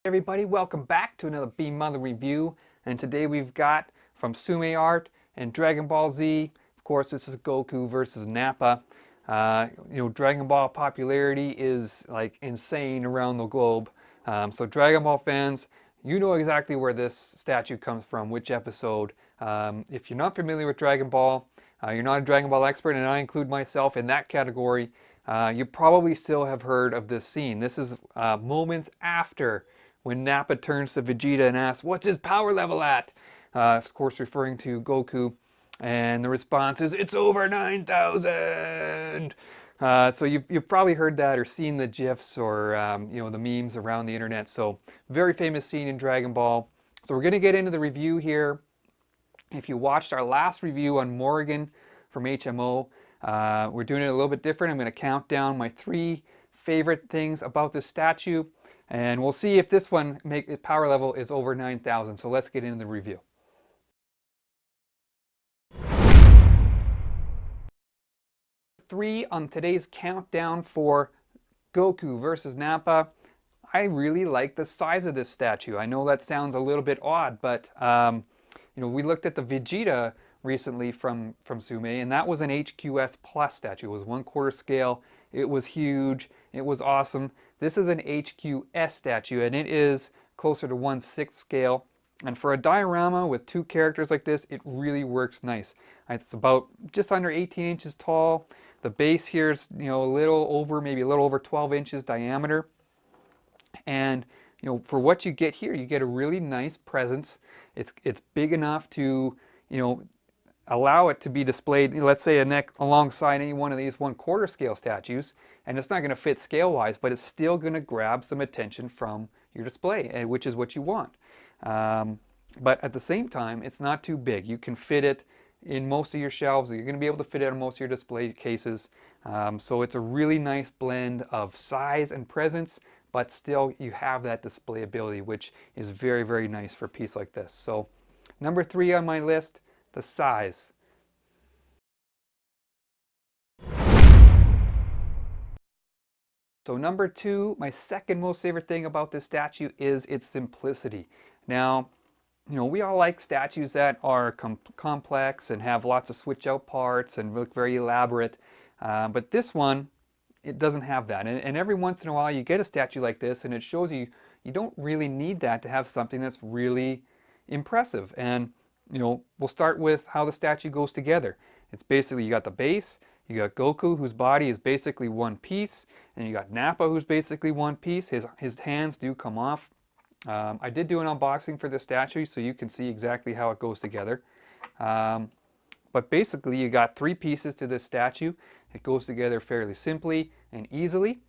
Everybody, welcome back to another Beam Mother review, and today we've got from Tsume-Art and Dragon Ball Z. Of course, this is Goku versus Nappa. Dragon Ball popularity is like insane around the globe. So Dragon Ball fans, you know exactly where this statue comes from, which episode. If you're not familiar with Dragon Ball, you're not a Dragon Ball expert, and I include myself in that category, you probably still have heard of this scene. This is moments after when Nappa turns to Vegeta and asks, "What's his power level at?" Of course, referring to Goku. And the response is, "It's over 9,000." So you've probably heard that or seen the GIFs or the memes around the internet. So very famous scene in Dragon Ball. So we're going to get into the review here. If you watched our last review on Morgan from HMO, we're doing it a little bit different. I'm going to count down my 3 favorite things about this statue, and we'll see if this one its power level is over 9,000. So let's get into the review. Three on today's countdown for Goku versus Nappa. I really like the size of this statue. I know that sounds a little bit odd, but we looked at the Vegeta recently from Tsume, and that was an HQS Plus statue. It was 1/4 scale. It was huge. It was awesome. This is an HQS statue, and it is closer to 1/6 scale. And for a diorama with 2 characters like this, it really works nice. It's about just under 18 inches tall. The base here is a little over, maybe a little over 12 inches diameter. And for what you get here, you get a really nice presence. It's big enough to allow it to be displayed, let's say, alongside any one of these 1/4 scale statues, and it's not going to fit scale wise, but it's still going to grab some attention from your display, which is what you want. But at the same time, it's not too big. You can fit it in most of your shelves. You're going to be able to fit it in most of your display cases. So it's a really nice blend of size and presence, but still you have that display ability, which is very, very nice for a piece like this. So number 3 on my list, the size. So number 2, my second most favorite thing about this statue is its simplicity. Now, we all like statues that are complex and have lots of switch out parts and look very elaborate. But this one, it doesn't have that. And every once in a while you get a statue like this and it shows you don't really need that to have something that's really impressive. And we'll start with how the statue goes together. It's basically, you got the base, you got Goku, whose body is basically one piece, and you got Nappa, who's basically one piece. His hands do come off. I did do an unboxing for this statue, so you can see exactly how it goes together. But basically, you got 3 pieces to this statue. It goes together fairly simply and easily.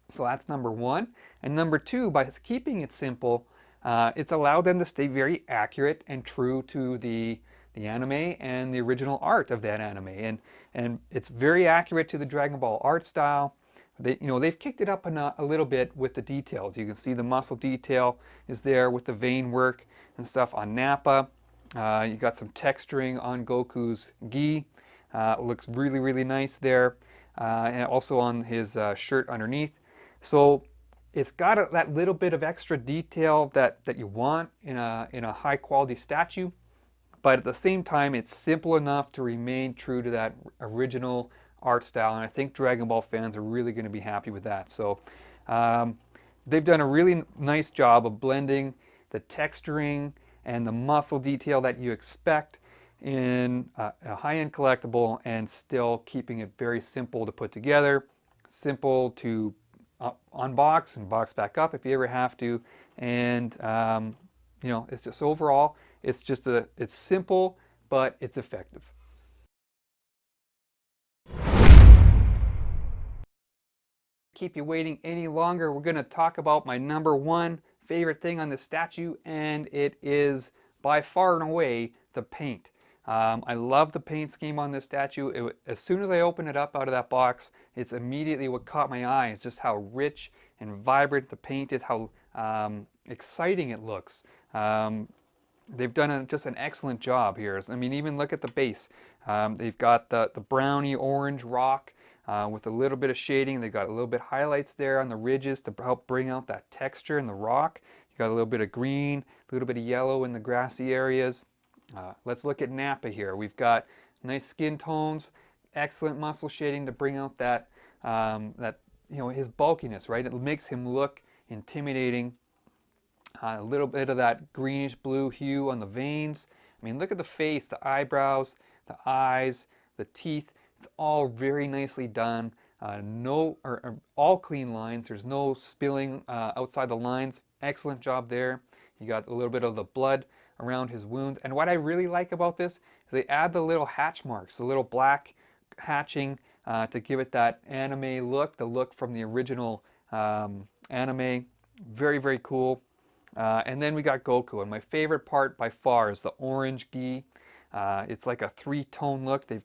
So that's number 1. And number 2, by keeping it simple, it's allowed them to stay very accurate and true to the anime and the original art of that anime. And it's very accurate to the Dragon Ball art style. They've kicked it up a little bit with the details. You can see the muscle detail is there with the vein work and stuff on Nappa. You got some texturing on Goku's gi. It looks really, really nice there. And also on his shirt underneath. So it's got that little bit of extra detail that you want in a high quality statue. But at the same time, it's simple enough to remain true to that original art style, and I think Dragon Ball fans are really going to be happy with that. So they've done a really nice job of blending the texturing and the muscle detail that you expect in a high-end collectible and still keeping it very simple to put together, simple to unbox and box back up if you ever have to. And it's just overall, it's simple, but it's effective. Keep you waiting any longer, we're going to talk about my number 1 favorite thing on this statue, and it is by far and away the paint. I love the paint scheme on this statue. As soon as I open it up out of that box, it's immediately what caught my eye. It's just how rich and vibrant the paint is, how exciting it looks. They've done just an excellent job here. I mean, even look at the base. They've got the browny orange rock with a little bit of shading. They've got a little bit highlights there on the ridges to help bring out that texture in the rock. You got a little bit of green, a little bit of yellow in the grassy areas. Let's look at Nappa here. We've got nice skin tones, excellent muscle shading to bring out that his bulkiness, right? It makes him look intimidating. A little bit of that greenish blue hue on the veins. I mean, look at the face, the eyebrows, the eyes, the teeth. It's all very nicely done. All clean lines. There's no spilling outside the lines. Excellent job there. You got a little bit of the blood around his wounds. And what I really like about this is they add the little hatch marks, the little black hatching to give it that anime look, the look from the original anime. Very, very cool. And then we got Goku, and my favorite part by far is the orange gi. It's like a three-tone look. They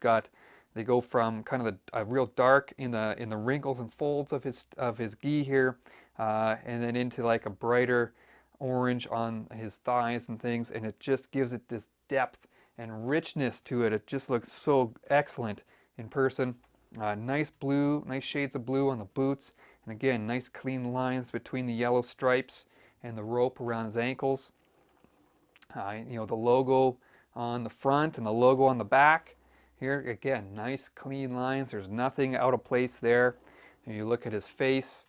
go from kind of a real dark in the wrinkles and folds of his gi here, and then into like a brighter orange on his thighs and things, and it just gives it this depth and richness to it. It just looks so excellent in person. Nice blue, nice shades of blue on the boots, and again, nice clean lines between the yellow stripes and the rope around his ankles. The logo on the front and the logo on the back. Here again, nice clean lines. There's nothing out of place there. And you look at his face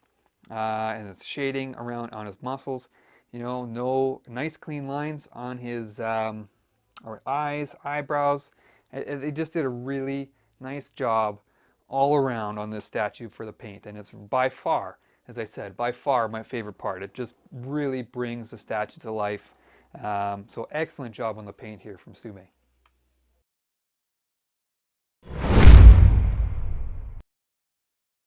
and his shading around on his muscles. No nice clean lines on his eyes, eyebrows. They just did a really nice job all around on this statue for the paint, and it's by far, as I said, by far my favorite part. It just really brings the statue to life. So excellent job on the paint here from Tsume.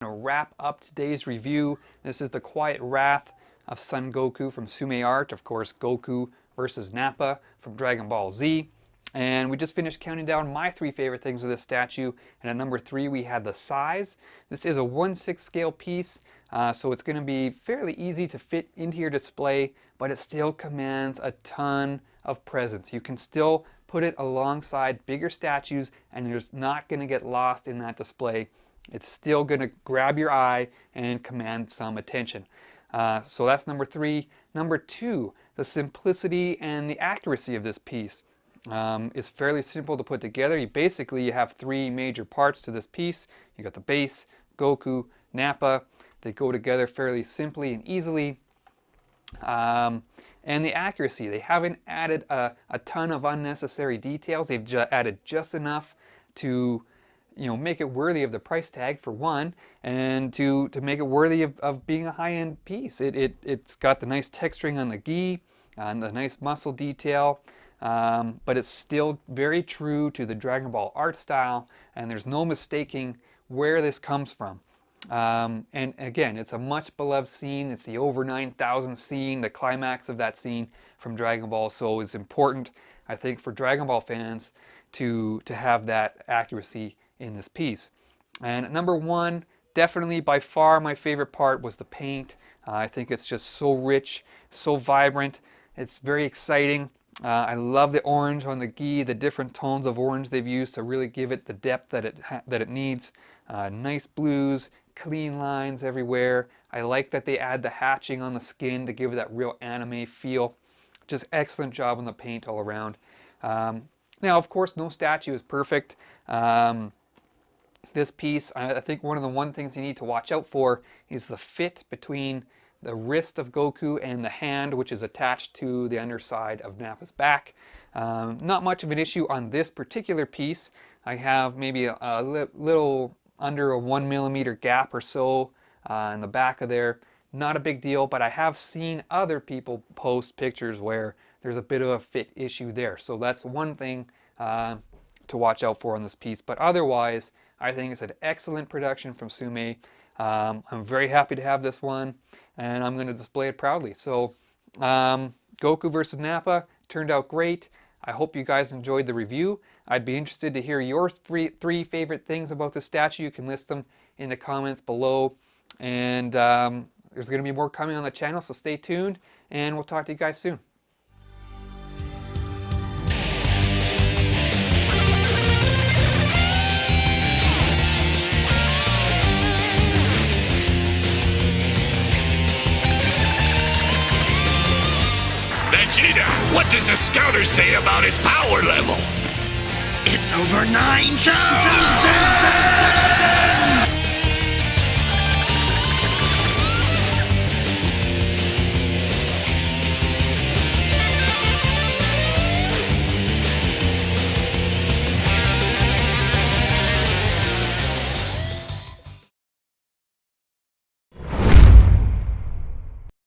To wrap up today's review, this is the Quiet Wrath of Son Goku from Tsume-Art. Of course, Goku versus Nappa from Dragon Ball Z. And we just finished counting down my 3 favorite things of this statue. And at number 3, we had the size. This is a 1/6 scale piece, so it's going to be fairly easy to fit into your display, but it still commands a ton of presence. You can still put it alongside bigger statues, and it's not going to get lost in that display. It's still going to grab your eye and command some attention. So that's number 3. Number 2, the simplicity and the accuracy of this piece. Is fairly simple to put together. You have 3 major parts to this piece. You got the base, Goku, Nappa. They go together fairly simply and easily. And the accuracy, they haven't added a ton of unnecessary details. They've added just enough to make it worthy of the price tag, for one, and to make it worthy of being a high-end piece. It's got the nice texturing on the gi and the nice muscle detail. But it's still very true to the Dragon Ball art style, and there's no mistaking where this comes from. And again, it's a much beloved scene. It's the over 9,000 scene, the climax of that scene from Dragon Ball. So it's important, I think, for Dragon Ball fans to have that accuracy in this piece. And at number 1, definitely by far my favorite part was the paint. I think it's just so rich, so vibrant. It's very exciting. I love the orange on the gi, the different tones of orange they've used to really give it the depth that it needs. Nice blues, clean lines everywhere. I like that they add the hatching on the skin to give it that real anime feel. Just excellent job on the paint all around. Now, of course, no statue is perfect. This piece, I think one of the things you need to watch out for is the fit between the wrist of Goku and the hand, which is attached to the underside of Nappa's back. Not much of an issue on this particular piece. I have maybe a little under a 1 millimeter gap or so in the back of there. Not a big deal, but I have seen other people post pictures where there's a bit of a fit issue there. So that's one thing to watch out for on this piece. But otherwise, I think it's an excellent production from Tsume. I'm very happy to have this one, and I'm going to display it proudly. So Goku versus Nappa turned out great. I hope you guys enjoyed the review. I'd be interested to hear your 3 favorite things about the statue. You can list them in the comments below. And there's going to be more coming on the channel, so stay tuned, and we'll talk to you guys soon. What does the scouter say about his power level? It's over 9,000!